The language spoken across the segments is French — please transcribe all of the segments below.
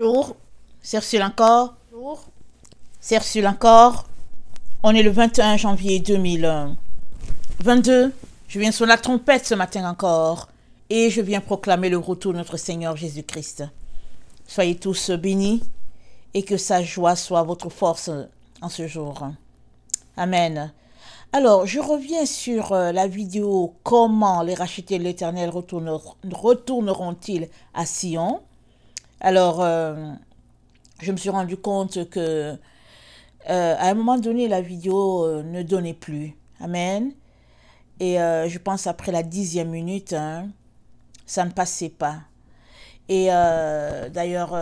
Bonjour, c'est Ursule encore. Bonjour, c'est Ursule encore. On est le 21 janvier 2022. Je viens sur la trompette ce matin encore et je viens proclamer le retour de notre Seigneur Jésus-Christ. Soyez tous bénis et que sa joie soit votre force en ce jour. Amen. Alors, je reviens sur la vidéo « Comment les rachetés de l'Éternel retourneront-ils à Sion ?» Alors, je me suis rendu compte que à un moment donné, la vidéo ne donnait plus. Amen. Et je pense après la 10e minute, ça ne passait pas. Et d'ailleurs,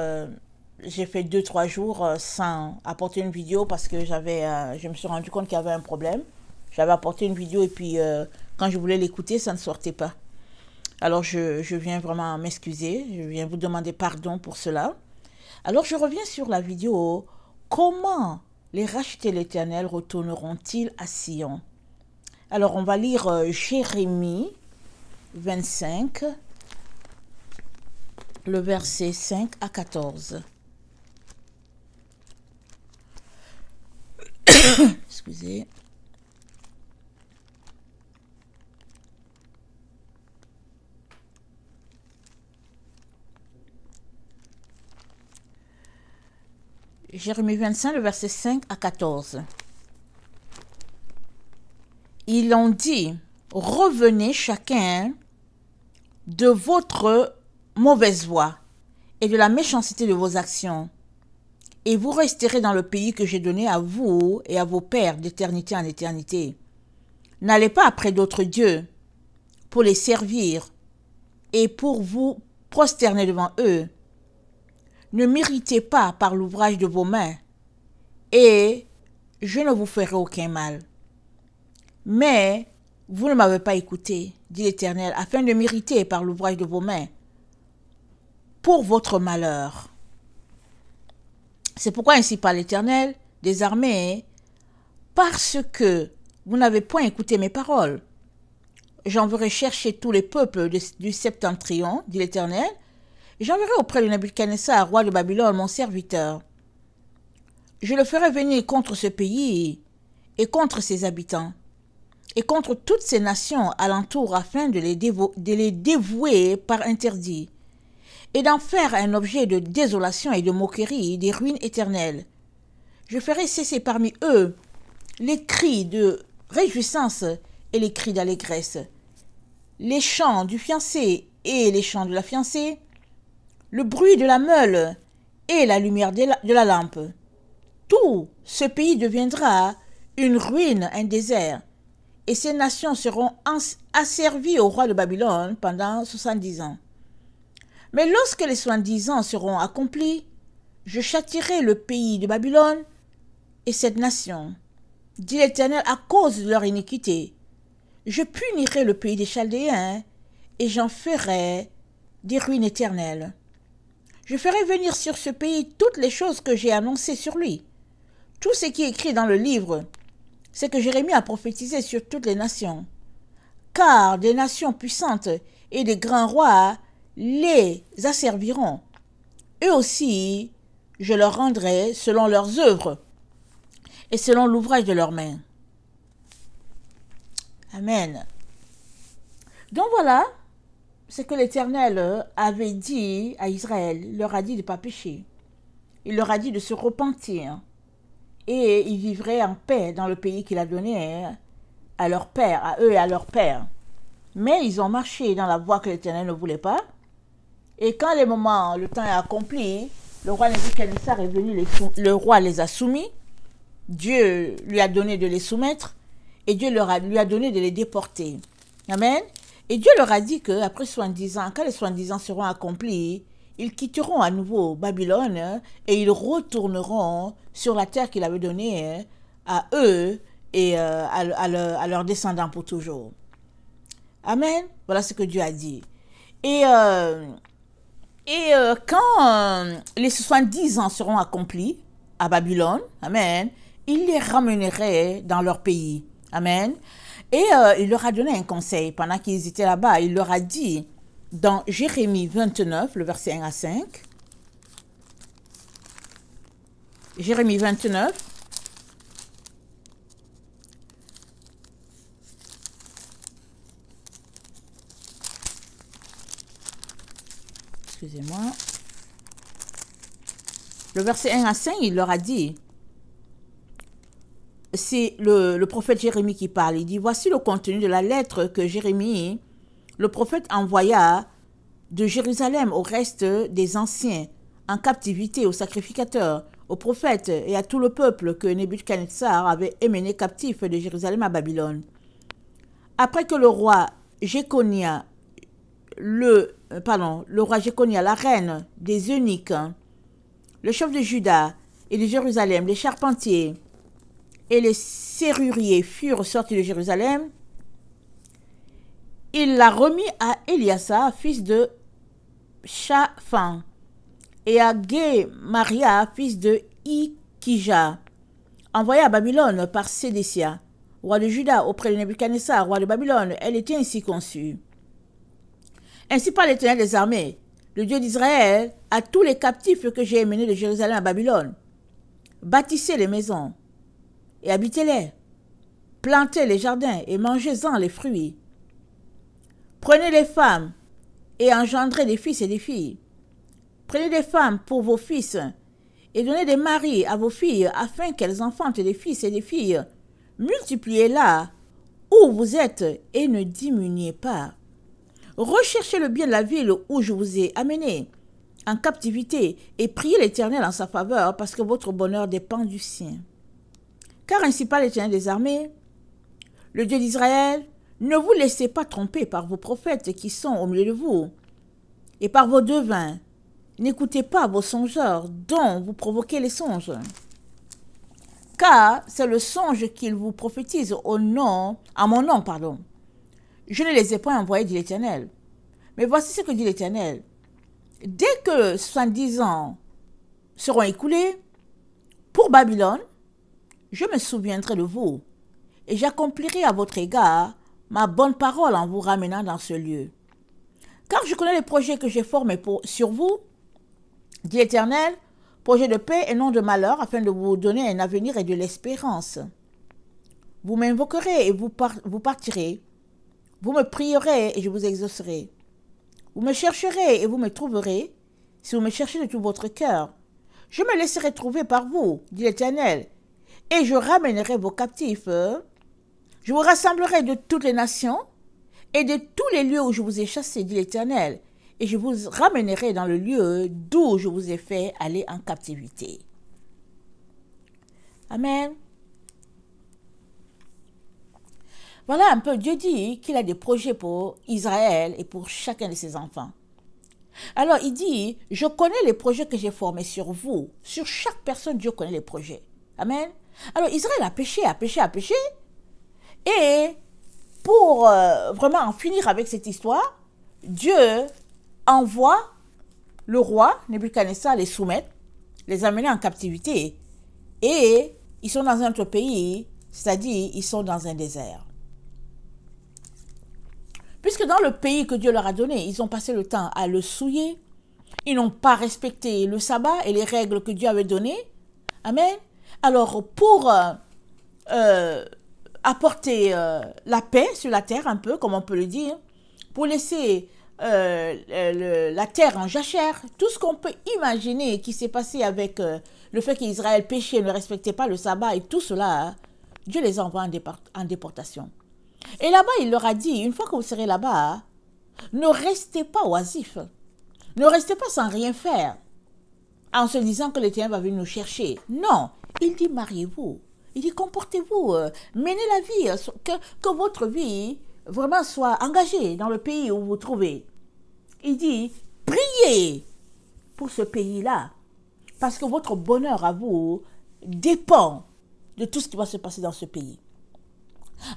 j'ai fait 2-3 jours sans apporter une vidéo parce que je me suis rendu compte qu'il y avait un problème. J'avais apporté une vidéo et puis quand je voulais l'écouter, ça ne sortait pas. Alors je viens vraiment m'excuser, je viens vous demander pardon pour cela. Alors je reviens sur la vidéo « Comment les rachetés de l'Éternel retourneront-ils à Sion ?» Alors on va lire Jérémie 25, le verset 5 à 14. Excusez. Jérémie 25, le verset 5 à 14. Ils ont dit, revenez chacun de votre mauvaise voie et de la méchanceté de vos actions, et vous resterez dans le pays que j'ai donné à vous et à vos pères d'éternité en éternité. N'allez pas après d'autres dieux pour les servir et pour vous prosterner devant eux. Ne m'irritez pas par l'ouvrage de vos mains, et je ne vous ferai aucun mal. Mais vous ne m'avez pas écouté, dit l'Éternel, afin de m'irriter par l'ouvrage de vos mains, pour votre malheur. C'est pourquoi ainsi parle l'Éternel des armées, parce que vous n'avez point écouté mes paroles. J'enverrai chercher tous les peuples du septentrion, dit l'Éternel, j'enverrai auprès de Nebuchadnezzar, roi de Babylone, mon serviteur. Je le ferai venir contre ce pays et contre ses habitants, et contre toutes ces nations alentour, afin de les dévouer par interdit, et d'en faire un objet de désolation et de moquerie, des ruines éternelles. Je ferai cesser parmi eux les cris de réjouissance et les cris d'allégresse, les chants du fiancé et les chants de la fiancée, le bruit de la meule et la lumière de la lampe. Tout ce pays deviendra une ruine, un désert, et ces nations seront asservies au roi de Babylone pendant 70 ans. Mais lorsque les 70 ans seront accomplis, je châtierai le pays de Babylone et cette nation, dit l'Éternel, à cause de leur iniquité. Je punirai le pays des Chaldéens et j'en ferai des ruines éternelles. Je ferai venir sur ce pays toutes les choses que j'ai annoncées sur lui. Tout ce qui est écrit dans le livre, c'est que Jérémie a prophétisé sur toutes les nations. Car des nations puissantes et des grands rois les asserviront. Eux aussi, je leur rendrai selon leurs œuvres et selon l'ouvrage de leurs mains. Amen. Donc voilà. C'est que l'Éternel avait dit à Israël, il leur a dit de ne pas pécher. Il leur a dit de se repentir. Et ils vivraient en paix dans le pays qu'il a donné à leur père, à eux et à leur père. Mais ils ont marché dans la voie que l'Éternel ne voulait pas. Et quand le temps est accompli, le roi Nebuchadnezzar est venu, le roi les a soumis. Dieu lui a donné de les soumettre. Et Dieu lui a donné de les déporter. Amen. Et Dieu leur a dit qu'après 70 ans, quand les 70 ans seront accomplis, ils quitteront à nouveau Babylone et ils retourneront sur la terre qu'il avait donnée à eux et à leurs descendants pour toujours. Amen. Voilà ce que Dieu a dit. Et quand les 70 ans seront accomplis à Babylone, amen, il les ramènerait dans leur pays. Amen. Et il leur a donné un conseil pendant qu'ils étaient là-bas. Il leur a dit, dans Jérémie 29, le verset 1 à 5, Jérémie 29. Excusez-moi. Le verset 1 à 5, il leur a dit, c'est le prophète Jérémie qui parle, il dit, voici le contenu de la lettre que Jérémie, le prophète, envoya de Jérusalem au reste des anciens, en captivité, aux sacrificateurs, aux prophètes et à tout le peuple que Nebuchadnezzar avait émené captif de Jérusalem à Babylone. Après que le roi Jéconia, la reine des eunuques, le chef de Juda et de Jérusalem, les charpentiers et les serruriers furent sortis de Jérusalem, il l'a remis à Éliasa, fils de Shaphan, et à Guémaria, fils de Ikija, envoyé à Babylone par Sédécia, roi de Juda, auprès de Nebuchadnezzar, roi de Babylone. Elle était ainsi conçue. Ainsi parle l'Éternel des armées, le Dieu d'Israël, à tous les captifs que j'ai emmenés de Jérusalem à Babylone. Bâtissez les maisons et habitez-les. Plantez les jardins et mangez-en les fruits. Prenez les femmes et engendrez des fils et des filles. Prenez des femmes pour vos fils et donnez des maris à vos filles afin qu'elles enfantent des fils et des filles. Multipliez-la où vous êtes et ne diminuez pas. Recherchez le bien de la ville où je vous ai amené en captivité et priez l'Éternel en sa faveur parce que votre bonheur dépend du sien. Car ainsi parle l'Éternel des armées, le Dieu d'Israël, ne vous laissez pas tromper par vos prophètes qui sont au milieu de vous et par vos devins. N'écoutez pas vos songeurs dont vous provoquez les songes. Car c'est le songe qu'ils vous prophétisent en mon nom. Je ne les ai pas envoyés, dit l'Éternel. Mais voici ce que dit l'Éternel. Dès que 70 ans seront écoulés, pour Babylone, je me souviendrai de vous et j'accomplirai à votre égard ma bonne parole en vous ramenant dans ce lieu. Car je connais les projets que j'ai formés sur vous, dit l'Éternel, projets de paix et non de malheur, afin de vous donner un avenir et de l'espérance. Vous m'invoquerez et vous partirez. Vous me prierez et je vous exaucerai. Vous me chercherez et vous me trouverez, si vous me cherchez de tout votre cœur. Je me laisserai trouver par vous, dit l'Éternel, et je ramènerai vos captifs. Je vous rassemblerai de toutes les nations et de tous les lieux où je vous ai chassés, dit l'Éternel, et je vous ramènerai dans le lieu d'où je vous ai fait aller en captivité. Amen. Voilà un peu, Dieu dit qu'il a des projets pour Israël et pour chacun de ses enfants. Alors il dit, je connais les projets que j'ai formés sur vous. Sur chaque personne, Dieu connaît les projets. Amen. Alors Israël a péché. Et pour vraiment en finir avec cette histoire, Dieu envoie le roi Nebuchadnezzar les soumettre, les amener en captivité. Et ils sont dans un autre pays, c'est-à-dire ils sont dans un désert. Puisque dans le pays que Dieu leur a donné, ils ont passé le temps à le souiller, ils n'ont pas respecté le sabbat et les règles que Dieu avait données. Amen. Alors, pour apporter la paix sur la terre, un peu, comme on peut le dire, pour laisser la terre en jachère, tout ce qu'on peut imaginer qui s'est passé avec le fait qu'Israël péchait, ne respectait pas le sabbat et tout cela, Dieu les envoie en déportation. Et là-bas, il leur a dit, une fois que vous serez là-bas, ne restez pas oisifs, ne restez pas sans rien faire, en se disant que l'Éternel va venir nous chercher. Non, il dit mariez-vous, il dit comportez-vous, menez la vie, que votre vie vraiment soit engagée dans le pays où vous vous trouvez. Il dit priez pour ce pays-là, parce que votre bonheur à vous dépend de tout ce qui va se passer dans ce pays.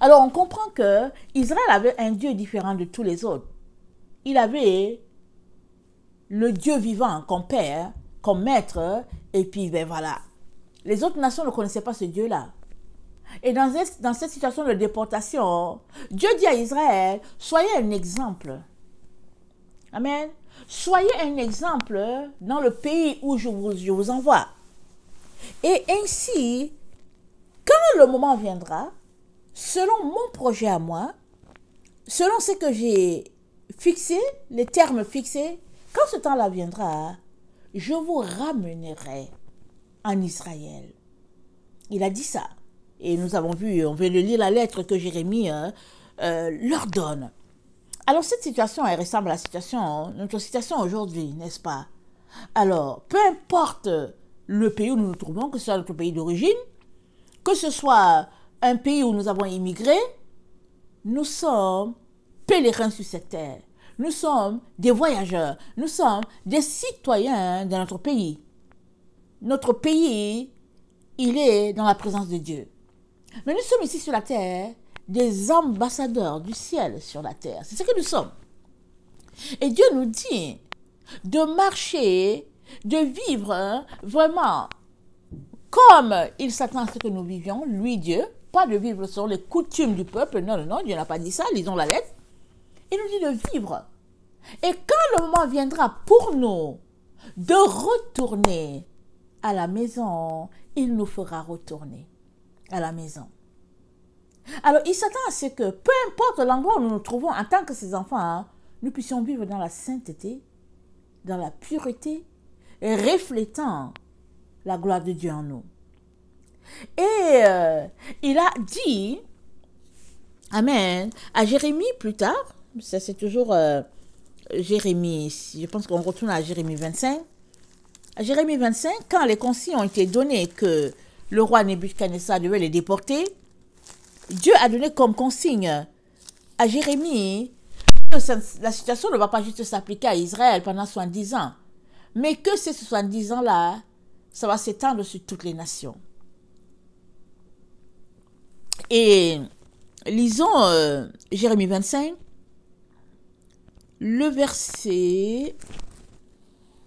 Alors on comprend que Israël avait un Dieu différent de tous les autres. Il avait le Dieu vivant comme père, comme maître, et puis ben voilà. Les autres nations ne connaissaient pas ce Dieu-là. Et dans cette situation de déportation, Dieu dit à Israël, soyez un exemple. Amen. Soyez un exemple dans le pays où je vous envoie. Et ainsi, quand le moment viendra, selon mon projet à moi, selon ce que j'ai fixé, les termes fixés, quand ce temps-là viendra, je vous ramènerai en Israël. Il a dit ça. Et nous avons vu, on vient de lire la lettre que Jérémie leur donne. Alors cette situation, elle ressemble à la situation, notre situation aujourd'hui, n'est-ce pas? Alors, peu importe le pays où nous nous trouvons, que ce soit notre pays d'origine, que ce soit un pays où nous avons immigré, nous sommes pèlerins sur cette terre. Nous sommes des voyageurs. Nous sommes des citoyens de notre pays. Notre pays, il est dans la présence de Dieu. Mais nous sommes ici sur la terre des ambassadeurs du ciel sur la terre. C'est ce que nous sommes. Et Dieu nous dit de marcher, de vivre vraiment comme il s'attend à ce que nous vivions, lui Dieu, pas de vivre selon les coutumes du peuple. Non, non, non, Dieu n'a pas dit ça, lisons la lettre. Il nous dit de vivre. Et quand le moment viendra pour nous de retourner à la maison, il nous fera retourner à la maison. Alors, il s'attend à ce que, peu importe l'endroit où nous nous trouvons en tant que ses enfants, nous puissions vivre dans la sainteté, dans la pureté, et reflétant la gloire de Dieu en nous. Et il a dit, Amen, à Jérémie plus tard, ça c'est toujours Jérémie, je pense qu'on retourne à Jérémie 25. À Jérémie 25, quand les consignes ont été données que le roi Nebuchadnezzar devait les déporter, Dieu a donné comme consigne à Jérémie que la situation ne va pas juste s'appliquer à Israël pendant 70 ans, mais que ces 70 ans-là, ça va s'étendre sur toutes les nations. Et lisons Jérémie 25, le verset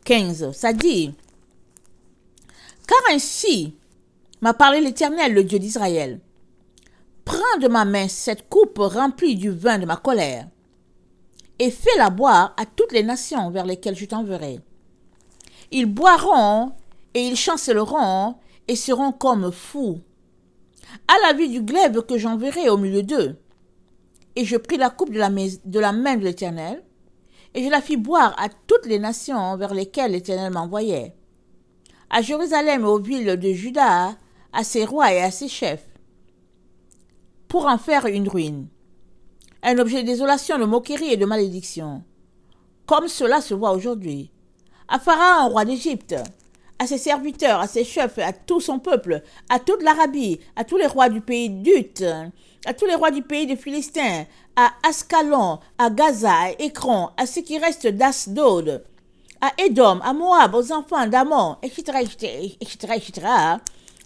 15, ça dit « Car ainsi m'a parlé l'Éternel, le Dieu d'Israël. Prends de ma main cette coupe remplie du vin de ma colère, et fais-la boire à toutes les nations vers lesquelles je t'enverrai. Ils boiront, et ils chancelleront, et seront comme fous, à la vue du glaive que j'enverrai au milieu d'eux. Et je pris la coupe de la main de l'Éternel, et je la fis boire à toutes les nations vers lesquelles l'Éternel m'envoyait, à Jérusalem et aux villes de Juda, à ses rois et à ses chefs, pour en faire une ruine, un objet de désolation, de moquerie et de malédiction, comme cela se voit aujourd'hui, à Pharaon, roi d'Égypte, à ses serviteurs, à ses chefs, à tout son peuple, à toute l'Arabie, à tous les rois du pays d'Ut, à tous les rois du pays des Philistins, à Ascalon, à Gaza, à Écron, à ceux qui restent d'Asdod, à Édom, à Moab, aux enfants d'Ammon, etc., etc.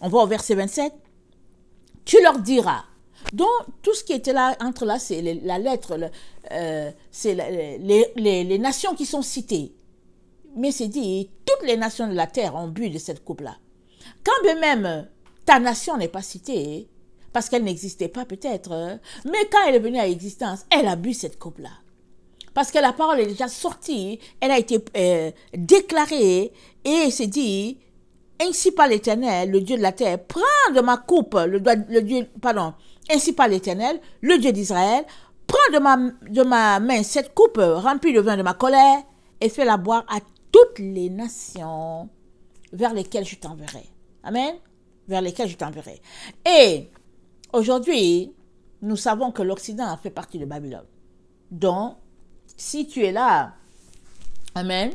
On va au verset 27. Tu leur diras. Donc, tout ce qui était là, entre là, c'est la lettre, c'est les nations qui sont citées. Mais c'est dit, toutes les nations de la terre ont bu de cette coupe-là. Quand bien même ta nation n'est pas citée, parce qu'elle n'existait pas peut-être, mais quand elle est venue à l'existence, elle a bu cette coupe-là. Parce que la parole est déjà sortie, elle a été déclarée, et c'est dit, ainsi par l'Éternel, le Dieu de la terre, prends de ma coupe, ainsi par l'Éternel, le Dieu d'Israël, prends de ma main cette coupe remplie de vin de ma colère, et fais-la boire à toutes les nations vers lesquelles je t'enverrai. Amen. Vers lesquelles je t'enverrai. Et aujourd'hui, nous savons que l'Occident fait partie de Babylone. Donc, si tu es là, amen,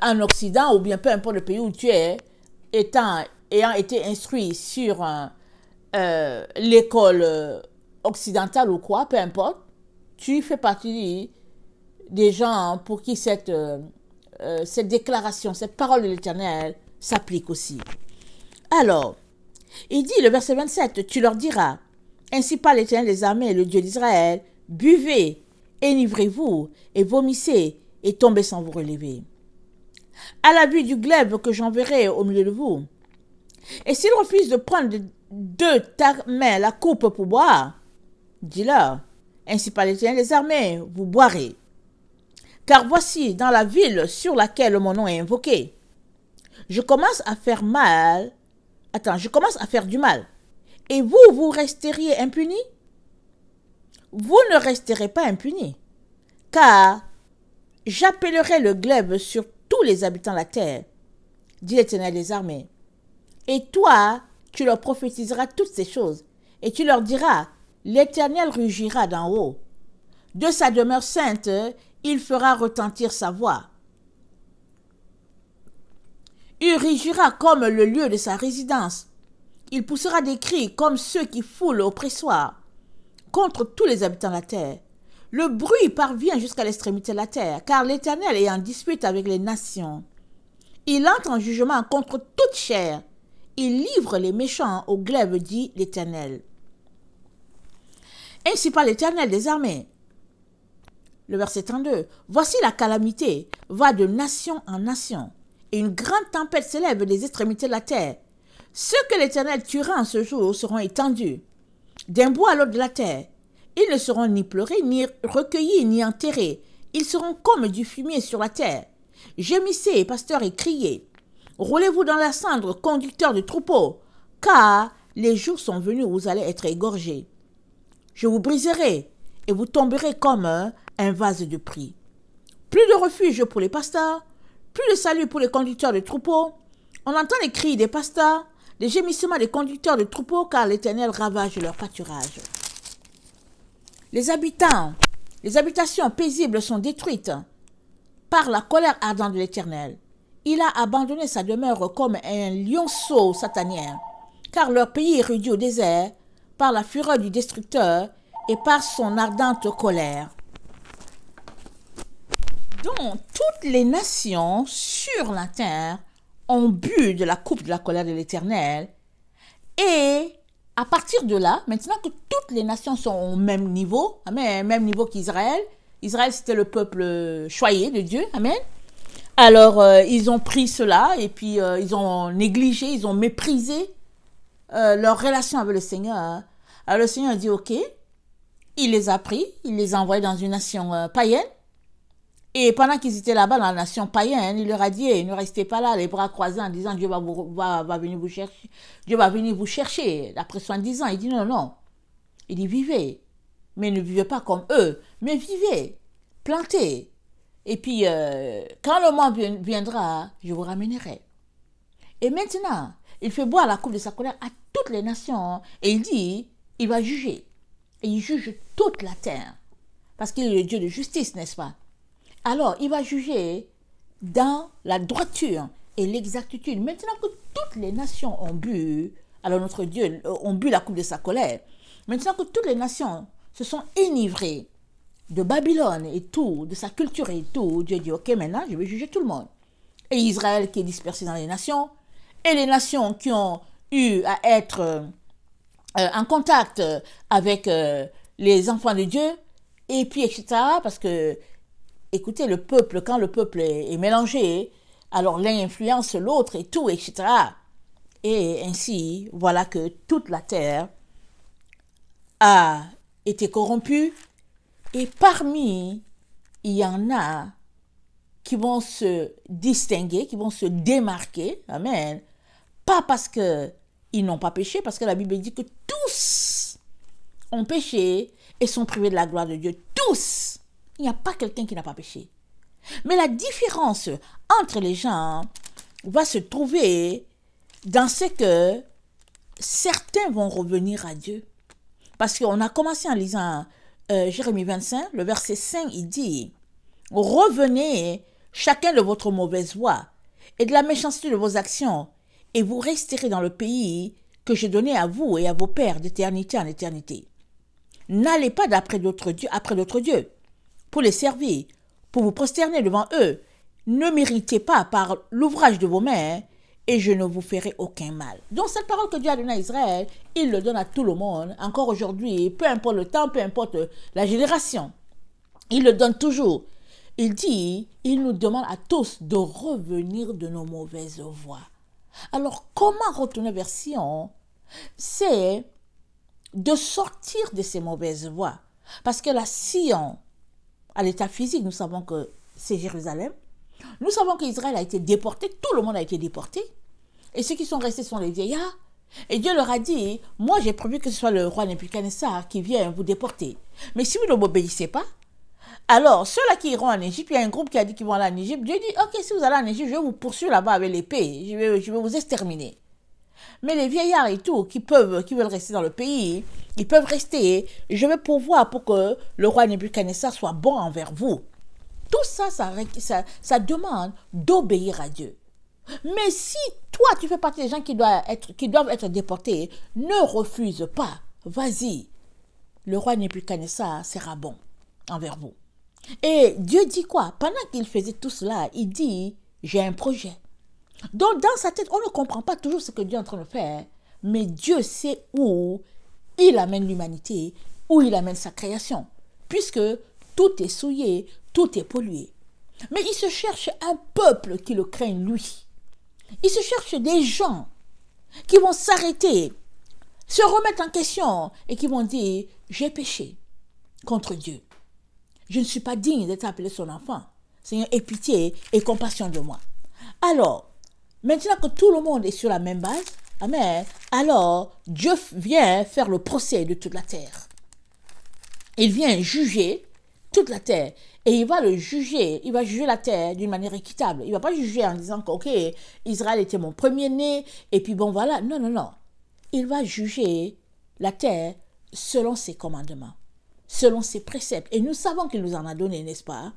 en Occident, ou bien peu importe le pays où tu es, ayant été instruit sur l'école occidentale ou quoi, peu importe, tu fais partie des gens pour qui cette déclaration, cette parole de l'Éternel s'applique aussi. Alors, il dit, le verset 27, tu leur diras, ainsi parle l'Éternel des armées, le Dieu d'Israël, buvez, enivrez-vous, et vomissez, et tombez sans vous relever. À la vue du glaive que j'enverrai au milieu de vous. Et s'ils refusent de prendre de ta main la coupe pour boire, dis-leur, ainsi parle l'Éternel des armées, vous boirez. Car voici, dans la ville sur laquelle mon nom est invoqué, je commence à faire mal attends, je commence à faire du mal. Et vous, vous resteriez impunis? Vous ne resterez pas impunis, car j'appellerai le glaive sur tous les habitants de la terre, dit l'Éternel des armées. Et toi, tu leur prophétiseras toutes ces choses, et tu leur diras, l'Éternel rugira d'en haut. De sa demeure sainte, il fera retentir sa voix. Il rugira comme le lieu de sa résidence. Il poussera des cris comme ceux qui foulent au pressoir contre tous les habitants de la terre. Le bruit parvient jusqu'à l'extrémité de la terre, car l'Éternel est en dispute avec les nations. Il entre en jugement contre toute chair. Il livre les méchants au glaive, dit l'Éternel. Ainsi parle l'Éternel des armées. Le verset 32. Voici la calamité va de nation en nation, et une grande tempête s'élève des extrémités de la terre. Ceux que l'Éternel tuera en ce jour seront étendus d'un bout à l'autre de la terre. Ils ne seront ni pleurés, ni recueillis, ni enterrés. Ils seront comme du fumier sur la terre. Gémissez, pasteurs, et criez. Roulez-vous dans la cendre, conducteurs de troupeaux, car les jours sont venus où vous allez être égorgés. Je vous briserai, et vous tomberez comme un vase de prix. Plus de refuge pour les pasteurs, plus de salut pour les conducteurs de troupeaux. On entend les cris des pasteurs, les gémissements des conducteurs de troupeaux, car l'Éternel ravage leur pâturage. Les habitations paisibles sont détruites par la colère ardente de l'Éternel. Il a abandonné sa demeure comme un lionceau satanien, car leur pays est réduit au désert par la fureur du destructeur et par son ardente colère. Donc, toutes les nations sur la terre ont bu de la coupe de la colère de l'Éternel, et à partir de là, maintenant que toutes les nations sont au même niveau, amen, même niveau qu'Israël, Israël c'était le peuple choyé de Dieu, amen. Alors ils ont pris cela et puis ils ont négligé, ils ont méprisé leur relation avec le Seigneur. Alors le Seigneur dit ok, il les a pris, il les a envoyés dans une nation païenne. Et pendant qu'ils étaient là-bas dans la nation païenne, il leur a dit, ne restez pas là, les bras croisés en disant, Dieu va venir vous chercher. Dieu va venir vous chercher. Après 70 ans, il dit, non. Il dit, vivez. Mais ne vivez pas comme eux, mais vivez. Plantez. Et puis, quand le moment viendra, je vous ramènerai. Et maintenant, il fait boire la coupe de sa colère à toutes les nations. Et il dit, il va juger. Et il juge toute la terre. Parce qu'il est le Dieu de justice, n'est-ce pas? Alors, il va juger dans la droiture et l'exactitude. Maintenant que toutes les nations ont bu, alors notre Dieu ont bu la coupe de sa colère, maintenant que toutes les nations se sont enivrées de Babylone et tout, de sa culture et tout, Dieu dit, ok, maintenant, je vais juger tout le monde. Et Israël qui est dispersé dans les nations, et les nations qui ont eu à être en contact avec les enfants de Dieu, et puis, etc., parce que écoutez, le peuple, quand le peuple est mélangé, alors l'un influence l'autre et tout, etc. Et ainsi, voilà que toute la terre a été corrompue. Et parmi, il y en a qui vont se distinguer, qui vont se démarquer. Amen. Pas parce qu'ils n'ont pas péché, parce que la Bible dit que tous ont péché et sont privés de la gloire de Dieu. Tous. Il n'y a pas quelqu'un qui n'a pas péché. Mais la différence entre les gens va se trouver dans ce que certains vont revenir à Dieu. Parce qu'on a commencé en lisant Jérémie 25, le verset 5, il dit « Revenez chacun de votre mauvaise voie et de la méchanceté de vos actions, et vous resterez dans le pays que j'ai donné à vous et à vos pères d'éternité en éternité. N'allez pas après d'autres dieux, pour les servir, pour vous prosterner devant eux. Ne méritez pas par l'ouvrage de vos mains, et je ne vous ferai aucun mal. » Donc cette parole que Dieu a donnée à Israël, il le donne à tout le monde, encore aujourd'hui, peu importe le temps, peu importe la génération. Il le donne toujours. Il dit, il nous demande à tous de revenir de nos mauvaises voies. Alors comment retourner vers Sion? C'est de sortir de ces mauvaises voies. Parce que la Sion, à l'état physique, nous savons que c'est Jérusalem. Nous savons qu'Israël a été déporté, tout le monde a été déporté. Et ceux qui sont restés sont les vieillards, Et Dieu leur a dit, moi j'ai prévu que ce soit le roi Nebuchadnezzar qui vient vous déporter. Mais si vous ne m'obéissez pas, alors ceux-là qui iront en Égypte, il y a un groupe qui a dit qu'ils vont aller en Égypte. Dieu dit, ok, si vous allez en Égypte, je vais vous poursuivre là-bas avec l'épée, je vais vous exterminer. Mais les vieillards et tout, qui veulent rester dans le pays, ils peuvent rester. Je vais pourvoir pour que le roi Nebuchadnezzar soit bon envers vous. Tout ça, ça demande d'obéir à Dieu. Mais si toi, tu fais partie des gens qui doivent être déportés, ne refuse pas. Vas-y. Le roi Nebuchadnezzar sera bon envers vous. Et Dieu dit quoi? Pendant qu'il faisait tout cela, il dit, j'ai un projet. Donc, dans sa tête, on ne comprend pas toujours ce que Dieu est en train de faire, mais Dieu sait où il amène l'humanité, où il amène sa création, puisque tout est souillé, tout est pollué. Mais il se cherche un peuple qui le craigne lui. Il se cherche des gens qui vont s'arrêter, se remettre en question et qui vont dire, j'ai péché contre Dieu. Je ne suis pas digne d'être appelé son enfant. Seigneur, aie pitié et compassion de moi. Alors, maintenant que tout le monde est sur la même base, amen, alors Dieu vient faire le procès de toute la terre. Il vient juger toute la terre. Et il va juger la terre d'une manière équitable. Il ne va pas juger en disant que, ok, Israël était mon premier-né, et puis bon, voilà. Non, non, non. Il va juger la terre selon ses commandements, selon ses préceptes. Et nous savons qu'il nous en a donné, n'est-ce pas?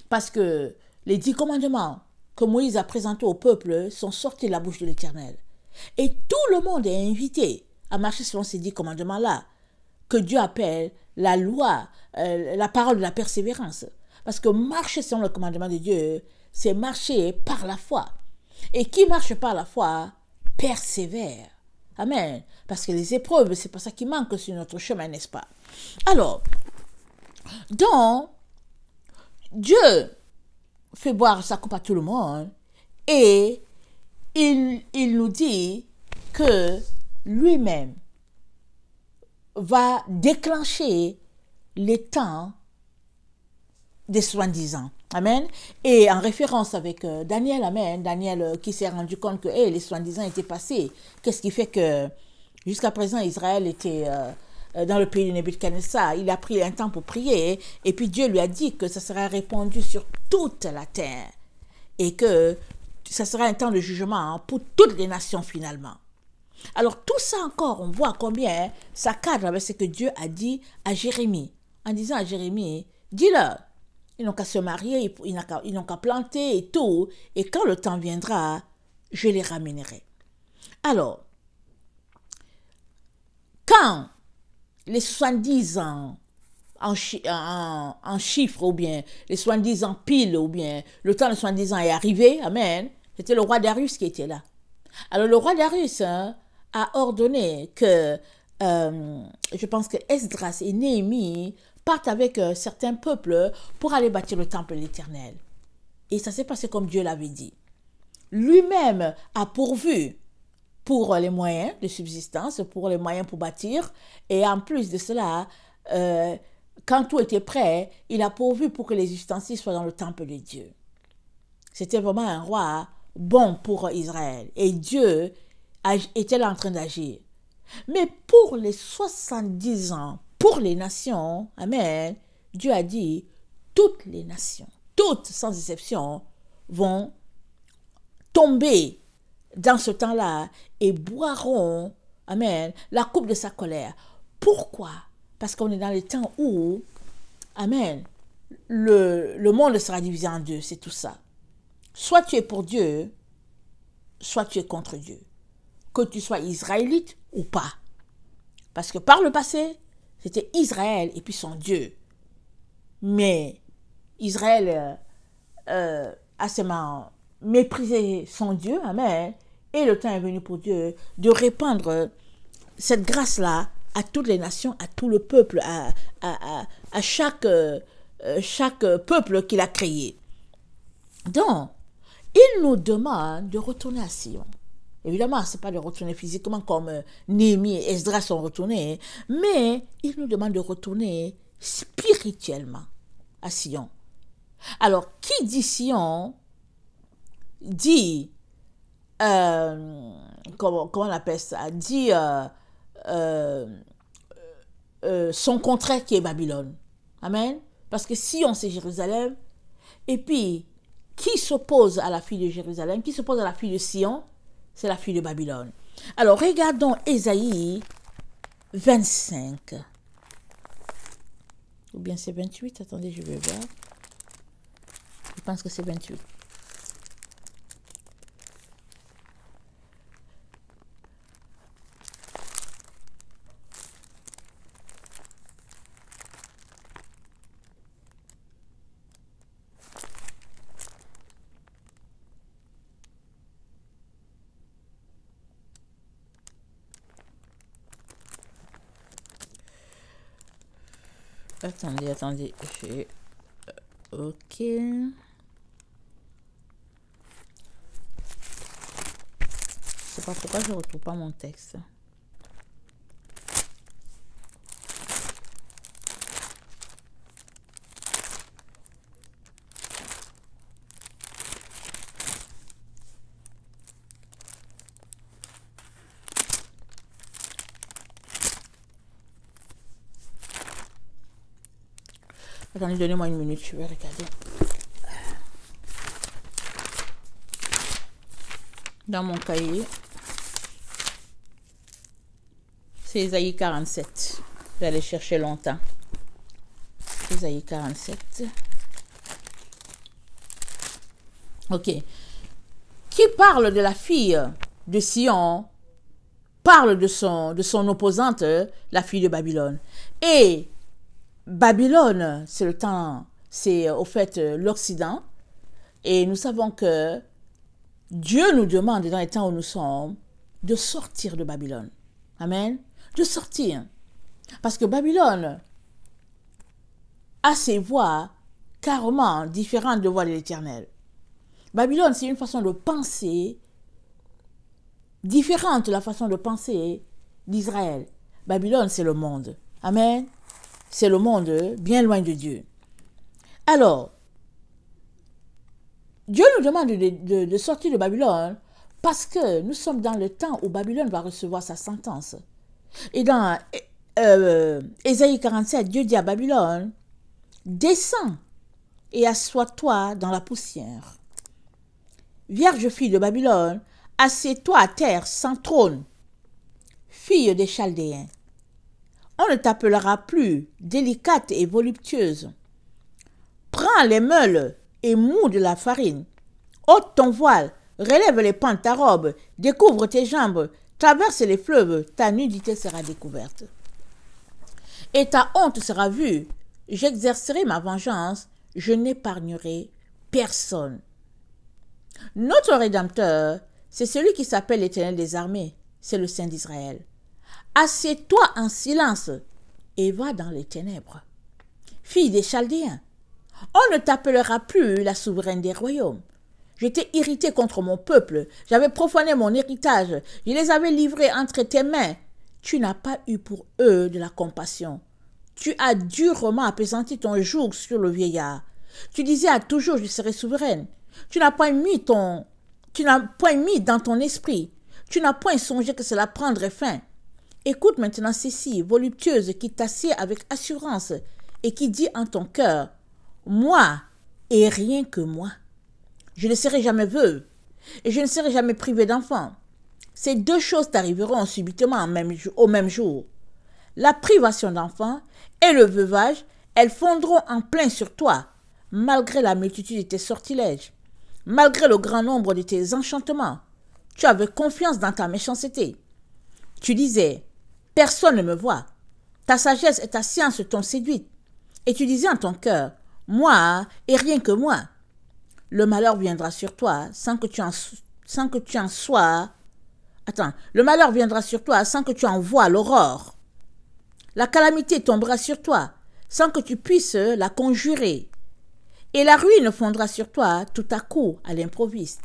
Parce que les 10 commandements que Moïse a présentés au peuple sont sortis de la bouche de l'Éternel. Et tout le monde est invité à marcher selon ces 10 commandements-là, que Dieu appelle la loi, la parole de la persévérance. Parce que marcher selon le commandement de Dieu, c'est marcher par la foi. Et qui marche par la foi, persévère. Amen. Parce que les épreuves, c'est pas ça qui manque sur notre chemin, n'est-ce pas? Alors, donc, Dieu fait boire sa coupe à tout le monde et il nous dit que lui-même va déclencher les temps des 70 ans. Amen. Et en référence avec Daniel, amen, Daniel qui s'est rendu compte que les 70 ans étaient passés. Qu'est-ce qui fait que jusqu'à présent Israël était dans le pays de Nebuchadnezzar. Il a pris un temps pour prier et puis Dieu lui a dit que ça sera répandu sur toute la terre et que ça sera un temps de jugement pour toutes les nations finalement. Alors tout ça encore, on voit combien ça cadre avec ce que Dieu a dit à Jérémie. En disant à Jérémie, dis-leur, ils n'ont qu'à se marier, ils n'ont qu'à planter et tout. Et quand le temps viendra, je les ramènerai. Alors, quand les 70 ans en chiffres, ou bien les 70 ans pile, ou bien le temps de 70 ans est arrivé, amen, c'était le roi Darius qui était là. Alors le roi Darius a ordonné que, je pense que Esdras et Néhémie partent avec certains peuples pour aller bâtir le temple de l'Éternel. Et ça s'est passé comme Dieu l'avait dit. Lui-même a pourvu pour les moyens de subsistance, pour les moyens pour bâtir. Et en plus de cela, quand tout était prêt, il a pourvu pour que les ustensiles soient dans le temple de Dieu. C'était vraiment un roi bon pour Israël. Et Dieu était là en train d'agir. Mais pour les 70 ans, pour les nations, amen, Dieu a dit, toutes les nations, toutes sans exception, vont tomber dans ce temps-là et boiront, amen, la coupe de sa colère. Pourquoi? Parce qu'on est dans les temps où, amen, le monde sera divisé en deux, c'est tout ça. Soit tu es pour Dieu, soit tu es contre Dieu. Que tu sois israélite ou pas. Parce que par le passé, c'était Israël et puis son Dieu. Mais Israël a seulement méprisé son Dieu, amen. Et le temps est venu pour Dieu de répandre cette grâce-là à toutes les nations, à tout le peuple, à chaque peuple qu'il a créé. Donc, il nous demande de retourner à Sion. Évidemment, ce n'est pas de retourner physiquement comme Néhémie et Esdras sont retournés, mais il nous demande de retourner spirituellement à Sion. Alors, qui dit Sion dit comment on appelle ça, dit son contraire qui est Babylone. Amen. Parce que Sion, c'est Jérusalem. Et puis, qui s'oppose à la fille de Jérusalem, qui s'oppose à la fille de Sion, c'est la fille de Babylone. Alors, regardons Ésaïe 25. Ou bien c'est 28, attendez, je vais voir. Je pense que c'est 28. Attendez. Ok. Je sais pas pourquoi je ne retrouve pas mon texte. Attendez, donnez-moi une minute, je vais regarder. Dans mon cahier, c'est Ésaïe 47. Je vais aller chercher longtemps. Ésaïe 47. Ok. Qui parle de la fille de Sion, parle de son opposante, la fille de Babylone. Et Babylone, c'est au fait l'Occident. Et nous savons que Dieu nous demande dans les temps où nous sommes de sortir de Babylone. Amen. De sortir. Parce que Babylone a ses voies carrément différentes de voies de l'Éternel. Babylone, c'est une façon de penser différente de la façon de penser d'Israël. Babylone, c'est le monde. Amen. C'est le monde bien loin de Dieu. Alors, Dieu nous demande de sortir de Babylone parce que nous sommes dans le temps où Babylone va recevoir sa sentence. Et dans Ésaïe 47, Dieu dit à Babylone, descends et assois-toi dans la poussière. Vierge fille de Babylone, assieds-toi à terre sans trône. Fille des Chaldéens, on ne t'appellera plus délicate et voluptueuse. Prends les meules et moude la farine. Ôte ton voile, relève les pans de ta robe, découvre tes jambes, traverse les fleuves, ta nudité sera découverte. Et ta honte sera vue. J'exercerai ma vengeance, je n'épargnerai personne. Notre Rédempteur, c'est celui qui s'appelle l'Éternel des armées, c'est le Saint d'Israël. Assieds-toi en silence et va dans les ténèbres. Fille des Chaldéens, on ne t'appellera plus la souveraine des royaumes. J'étais irrité contre mon peuple, j'avais profané mon héritage, je les avais livrés entre tes mains. Tu n'as pas eu pour eux de la compassion. Tu as durement appesanti ton joug sur le vieillard. Tu disais à toujours, je serai souveraine. Tu n'as point mis dans ton esprit. Tu n'as point songé que cela prendrait fin. Écoute maintenant ceci, voluptueuse, qui t'assied avec assurance et qui dit en ton cœur, moi et rien que moi. Je ne serai jamais veuve et je ne serai jamais privée d'enfant. Ces deux choses t'arriveront subitement au même jour. La privation d'enfants et le veuvage, elles fondront en plein sur toi, malgré la multitude de tes sortilèges, malgré le grand nombre de tes enchantements. Tu avais confiance dans ta méchanceté. Tu disais, personne ne me voit. Ta sagesse et ta science t'ont séduite. Et tu disais en ton cœur, moi et rien que moi. Le malheur viendra sur toi sans que tu en sois. Attends, le malheur viendra sur toi sans que tu en vois l'aurore. La calamité tombera sur toi sans que tu puisses la conjurer. Et la ruine fondra sur toi tout à coup à l'improviste.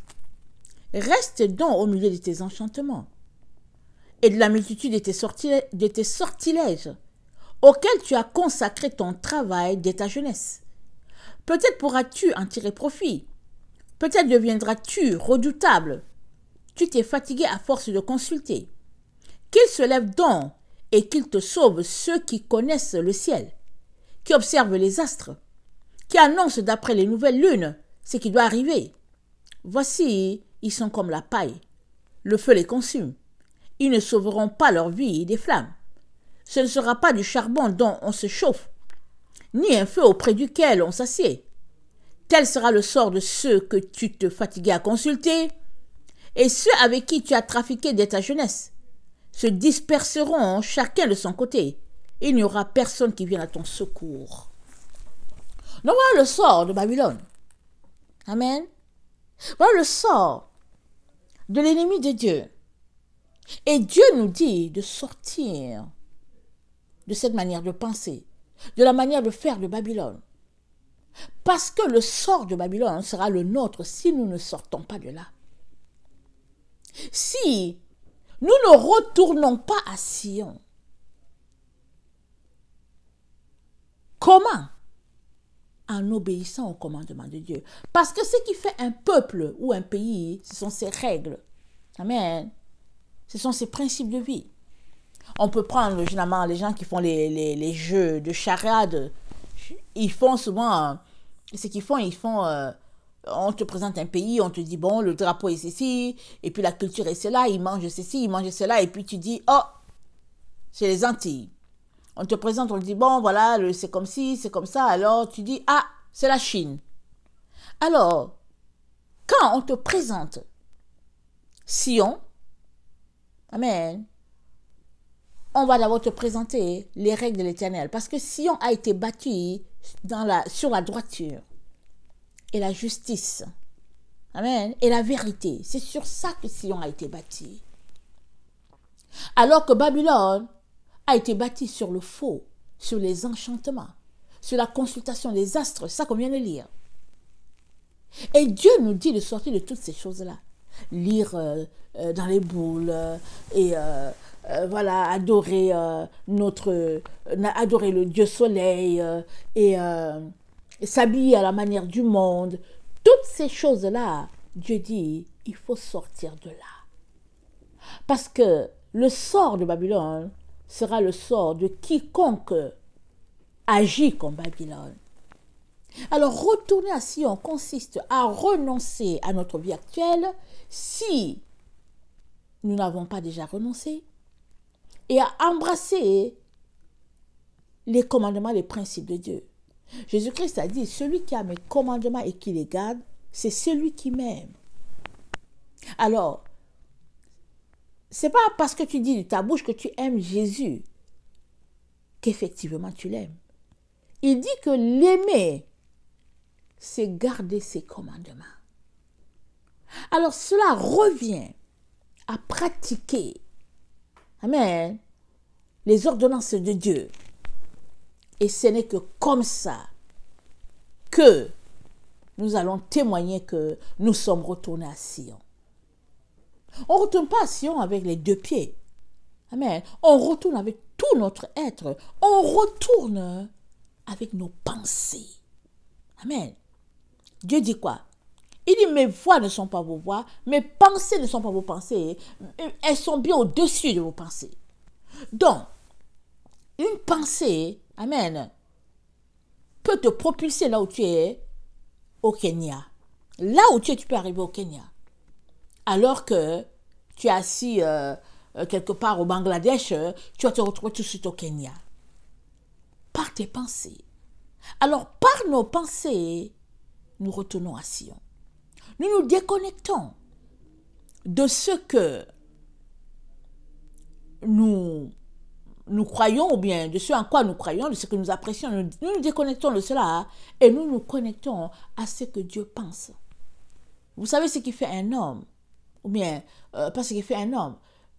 Reste donc au milieu de tes enchantements et de la multitude de tes sortilèges auxquels tu as consacré ton travail dès ta jeunesse. Peut-être pourras-tu en tirer profit. Peut-être deviendras-tu redoutable. Tu t'es fatigué à force de consulter. Qu'il se lève donc et qu'il te sauve ceux qui connaissent le ciel, qui observent les astres, qui annoncent d'après les nouvelles lunes ce qui doit arriver. Voici, ils sont comme la paille. Le feu les consume. Ils ne sauveront pas leur vie des flammes. Ce ne sera pas du charbon dont on se chauffe, ni un feu auprès duquel on s'assied. Tel sera le sort de ceux que tu te fatiguais à consulter, et ceux avec qui tu as trafiqué dès ta jeunesse se disperseront chacun de son côté. Il n'y aura personne qui vienne à ton secours. Donc voilà le sort de Babylone. Amen. Voilà le sort de l'ennemi de Dieu. Et Dieu nous dit de sortir de cette manière de penser, de la manière de faire de Babylone. Parce que le sort de Babylone sera le nôtre si nous ne sortons pas de là. Si nous ne retournons pas à Sion, comment? En obéissant au commandement de Dieu. Parce que ce qui fait un peuple ou un pays, ce sont ses règles. Amen. Ce sont ses principes de vie. On peut prendre généralement les gens qui font les jeux de charade. Ils font souvent, ce qu'ils font, on te présente un pays, on te dit, bon, le drapeau est ceci, et puis la culture est cela, ils mangent ceci, ils mangent cela, et puis tu dis, oh, c'est les Antilles. On te présente, on te dit, bon, voilà, c'est comme ci, c'est comme ça. Alors, tu dis, ah, c'est la Chine. Alors, quand on te présente Sion, amen, on va d'abord te présenter les règles de l'Éternel. Parce que Sion a été bâti sur la droiture et la justice. Amen. Et la vérité. C'est sur ça que Sion a été bâti. Alors que Babylone a été bâti sur le faux, sur les enchantements, sur la consultation des astres, c'est ça qu'on vient de lire. Et Dieu nous dit de sortir de toutes ces choses-là. Lire dans les boules et voilà, adorer adorer le Dieu soleil et s'habiller à la manière du monde. Toutes ces choses-là, Dieu dit, il faut sortir de là. Parce que le sort de Babylone sera le sort de quiconque agit comme Babylone. Alors, retourner à Sion consiste à renoncer à notre vie actuelle si nous n'avons pas déjà renoncé et à embrasser les commandements, les principes de Dieu. Jésus-Christ a dit, celui qui a mes commandements et qui les garde, c'est celui qui m'aime. Alors, c'est pas parce que tu dis de ta bouche que tu aimes Jésus qu'effectivement tu l'aimes. Il dit que l'aimer, c'est garder ses commandements. Alors cela revient à pratiquer, amen, les ordonnances de Dieu. Et ce n'est que comme ça que nous allons témoigner que nous sommes retournés à Sion. On ne retourne pas à Sion avec les deux pieds. Amen. On retourne avec tout notre être. On retourne avec nos pensées. Amen. Dieu dit quoi? Il dit, mes voix ne sont pas vos voix, mes pensées ne sont pas vos pensées. Elles sont bien au-dessus de vos pensées. Donc, une pensée, amen, peut te propulser là où tu es, au Kenya. Là où tu es, tu peux arriver au Kenya. Alors que tu es assis quelque part au Bangladesh, tu vas te retrouver tout de suite au Kenya. Par tes pensées. Alors, par nos pensées, nous retournons à Sion. Nous nous déconnectons de ce que nous croyons, ou bien de ce en quoi nous croyons, de ce que nous apprécions. Nous nous déconnectons de cela et nous nous connectons à ce que Dieu pense. Vous savez ce qui fait un homme, ou bien pas ce qui fait un homme,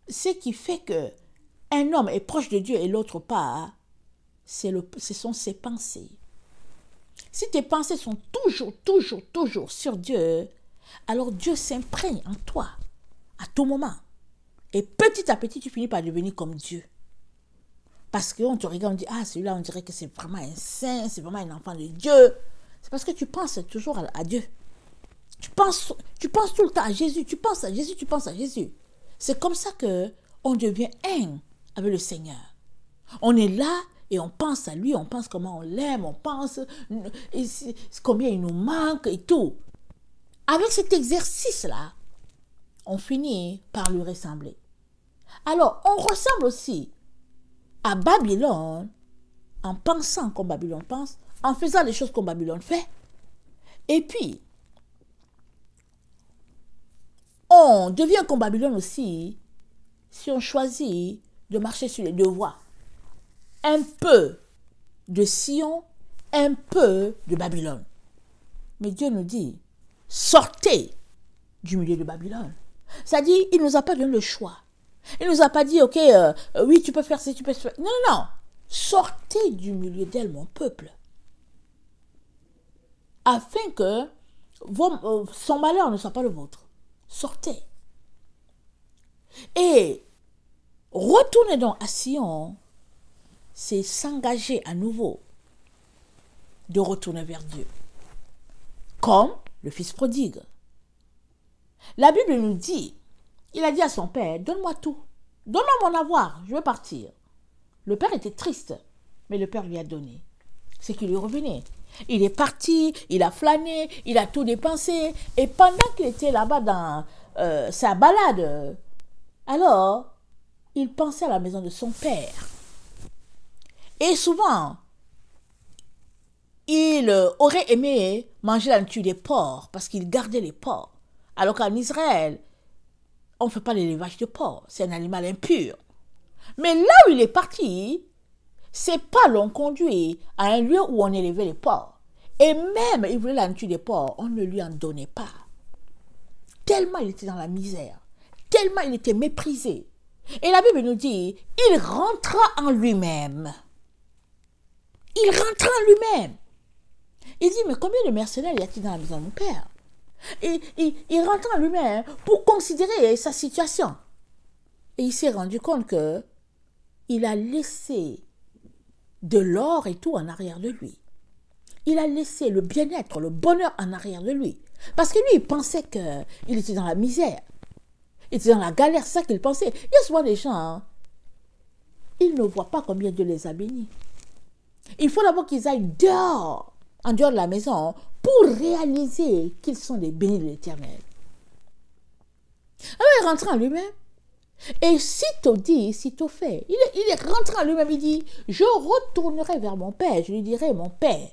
ce qui fait que un homme est proche de Dieu et l'autre pas, ce sont ses pensées. Si tes pensées sont toujours sur Dieu, alors Dieu s'imprègne en toi à tout moment. Et petit à petit, tu finis par devenir comme Dieu. Parce qu'on te regarde, on dit, ah, celui-là, on dirait que c'est vraiment un saint, c'est vraiment un enfant de Dieu. C'est parce que tu penses toujours à Dieu. Tu penses tout le temps à Jésus, tu penses à Jésus, tu penses à Jésus. C'est comme ça que on devient un avec le Seigneur. On est là et on pense à lui, on pense comment on l'aime, on pense combien il nous manque et tout. Avec cet exercice-là, on finit par lui ressembler. Alors, on ressemble aussi à Babylone en pensant comme Babylone pense, en faisant les choses comme Babylone fait. Et puis, on devient comme Babylone aussi si on choisit de marcher sur les deux voies. Un peu de Sion, un peu de Babylone. Mais Dieu nous dit, sortez du milieu de Babylone. C'est-à-dire, il ne nous a pas donné le choix. Il ne nous a pas dit, ok, oui, tu peux faire ça, tu peux faire. Non, non, non. Sortez du milieu d'elle, mon peuple. Afin que son malheur ne soit pas le vôtre. Sortez. Et retournez donc à Sion, c'est s'engager à nouveau de retourner vers Dieu. Comme le fils prodigue. La Bible nous dit, il a dit à son père, donne-moi tout. Donne-moi mon avoir, je veux partir. Le père était triste, mais le père lui a donné ce qui lui revenait. Il est parti, il a flâné, il a tout dépensé. Et pendant qu'il était là-bas dans sa balade, alors, il pensait à la maison de son père. Et souvent, il aurait aimé manger la nourriture des porcs, parce qu'il gardait les porcs. Alors qu'en Israël, on ne fait pas l'élevage de porc, c'est un animal impur. Mais là où il est parti, ses pas l'ont conduit à un lieu où on élevait les porcs. Et même, il voulait la nourriture des porcs, on ne lui en donnait pas. Tellement il était dans la misère, tellement il était méprisé. Et la Bible nous dit, il rentra en lui-même. Il rentra en lui-même. Il dit, mais combien de mercenaires y a-t-il dans la maison de mon père? Il rentra en lui-même pour considérer sa situation. Et il s'est rendu compte que il a laissé de l'or et tout en arrière de lui. Il a laissé le bien-être, le bonheur en arrière de lui. Parce que lui, il pensait qu'il était dans la misère. Il était dans la galère, c'est ça qu'il pensait. Il y a souvent des gens, hein, ils ne voient pas combien Dieu les a bénis. Il faut d'abord qu'ils aillent dehors, en dehors de la maison, pour réaliser qu'ils sont des bénis de l'Éternel. Alors il rentre en lui-même. Et sitôt dit, sitôt fait. Il est rentré en lui-même, il dit, je retournerai vers mon père, je lui dirai, mon père,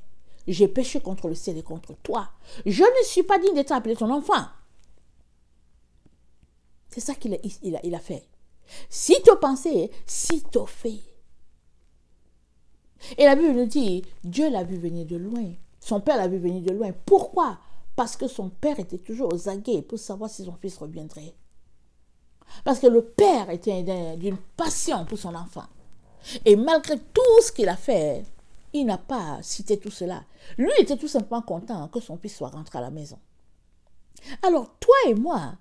j'ai péché contre le ciel et contre toi. Je ne suis pas digne d'être appelé ton enfant. C'est ça qu'il a fait. Sitôt pensé, sitôt fait. Et la Bible nous dit, Dieu l'a vu venir de loin. Son père l'a vu venir de loin. Pourquoi? Parce que son père était toujours aux aguets pour savoir si son fils reviendrait. Parce que le père était d'une passion pour son enfant. Et malgré tout ce qu'il a fait, il n'a pas cité tout cela. Lui était tout simplement content que son fils soit rentré à la maison. Alors, toi et moi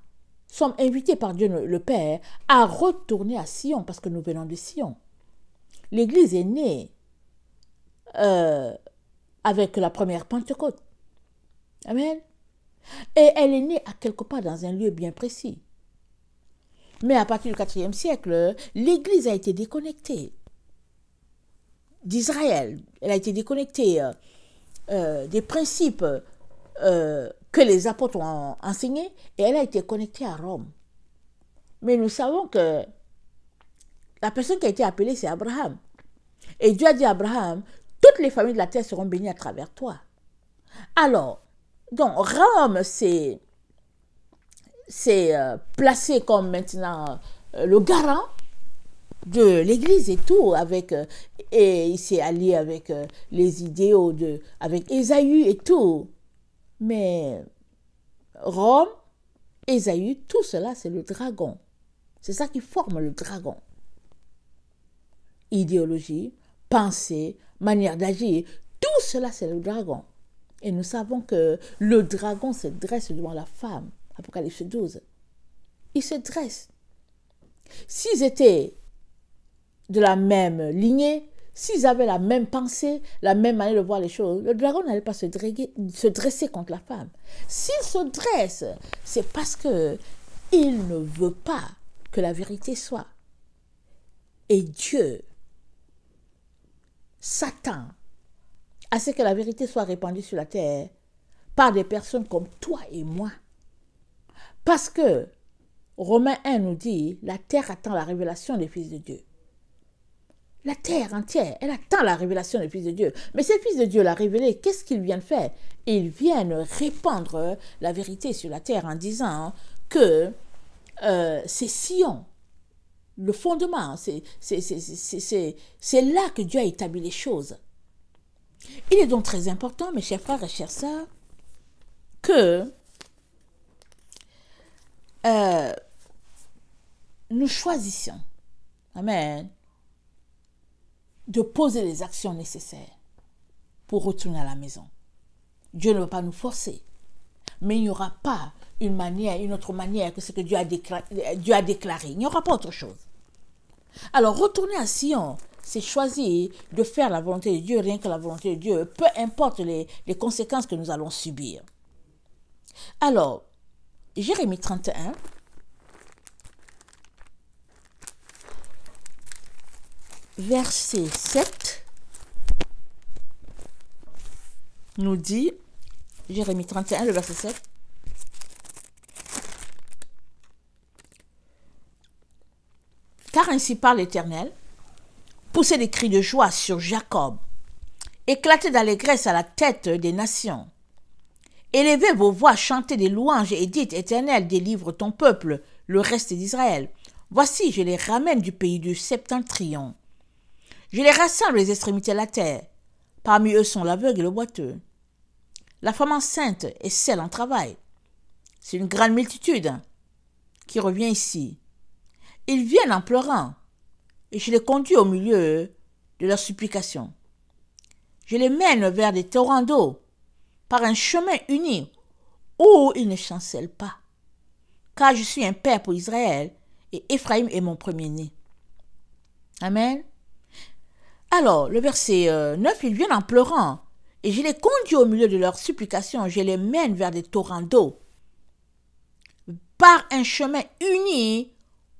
sommes invités par Dieu le Père à retourner à Sion, parce que nous venons de Sion. L'Église est née avec la première Pentecôte. Amen. Et elle est née à quelque part dans un lieu bien précis. Mais à partir du IVe siècle, l'Église a été déconnectée d'Israël. Elle a été déconnectée des principes que les apôtres ont enseignés, et elle a été connectée à Rome. Mais nous savons que la personne qui a été appelée, c'est Abraham. Et Dieu a dit à Abraham, toutes les familles de la terre seront bénies à travers toi. Alors, donc Rome, c'est placé comme maintenant le garant de l'Église et tout, et il s'est allié avec les idéaux avec Ésaü et tout. Mais Rome, Ésaü, tout cela, c'est le dragon. C'est ça qui forme le dragon. Idéologie, pensée, manière d'agir, tout cela, c'est le dragon. Et nous savons que le dragon se dresse devant la femme. Apocalypse 12. Il se dresse. S'ils étaient de la même lignée, s'ils avaient la même pensée, la même manière de voir les choses, le dragon n'allait pas se dresser contre la femme. S'il se dresse, c'est parce que il ne veut pas que la vérité soit. Et Dieu s'attend à ce que la vérité soit répandue sur la terre par des personnes comme toi et moi. Parce que Romains 1 nous dit, la terre attend la révélation des fils de Dieu. La terre entière, elle attend la révélation des fils de Dieu. Mais ces fils de Dieu l'a révélé, qu'est-ce qu'ils viennent faire? Ils viennent répandre la vérité sur la terre en disant que c'est Sion, le fondement, c'est là que Dieu a établi les choses. Il est donc très important, mes chers frères et chères sœurs, que nous choisissions, amen, de poser les actions nécessaires pour retourner à la maison. Dieu ne va pas nous forcer, mais il n'y aura pas une autre manière que ce que Dieu a déclaré. Il n'y aura pas autre chose. Alors, retourner à Sion, c'est choisir de faire la volonté de Dieu, rien que la volonté de Dieu, peu importe les conséquences que nous allons subir. Alors, Jérémie 31, verset 7, nous dit, Jérémie 31, le verset 7, « Car ainsi parle l'Éternel, poussez des cris de joie sur Jacob, éclatez d'allégresse à la tête des nations. Élevez vos voix, chantez des louanges et dites, Éternel, délivre ton peuple, le reste d'Israël. Voici, je les ramène du pays du septentrion. Je les rassemble les extrémités de la terre. Parmi eux sont l'aveugle et le boiteux. La femme enceinte et celle en travail. C'est une grande multitude qui revient ici. Ils viennent en pleurant, et je les conduis au milieu de leurs supplications. Je les mène vers des torrents d'eau, par un chemin uni, où ils ne chancellent pas. Car je suis un père pour Israël, et Éphraïm est mon premier-né. Amen. Alors, le verset 9, ils viennent en pleurant, et je les conduis au milieu de leurs supplications, je les mène vers des torrents d'eau, par un chemin uni,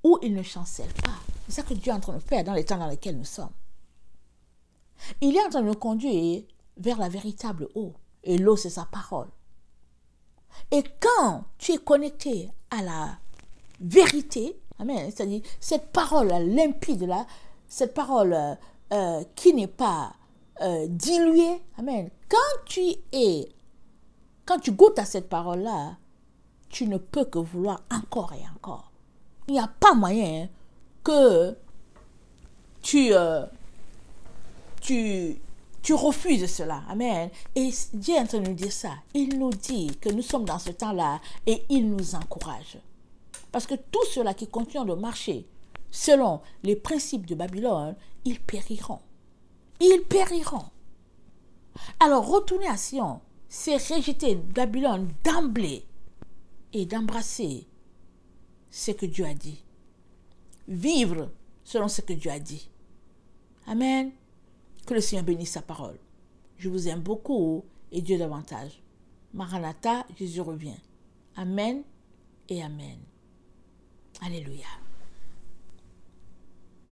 où ils ne chancellent pas. C'est ça que Dieu est en train de faire dans les temps dans lesquels nous sommes. Il est en train de nous conduire vers la véritable eau. Et l'eau, c'est sa parole. Et quand tu es connecté à la vérité, amen, c'est-à-dire cette parole limpide, là, cette parole qui n'est pas diluée, amen, quand tu goûtes à cette parole-là, tu ne peux que vouloir encore et encore. Il n'y a pas moyen que tu refuses cela. Amen. Et Dieu est en train de nous dire ça. Il nous dit que nous sommes dans ce temps-là et il nous encourage. Parce que tous ceux-là qui continuent de marcher selon les principes de Babylone, ils périront. Ils périront. Alors, retourner à Sion, c'est rejeter Babylone d'emblée et d'embrasser ce que Dieu a dit. Vivre selon ce que Dieu a dit. Amen. Que le Seigneur bénisse sa parole. Je vous aime beaucoup et Dieu davantage. Maranatha, Jésus revient. Amen et Amen. Alléluia.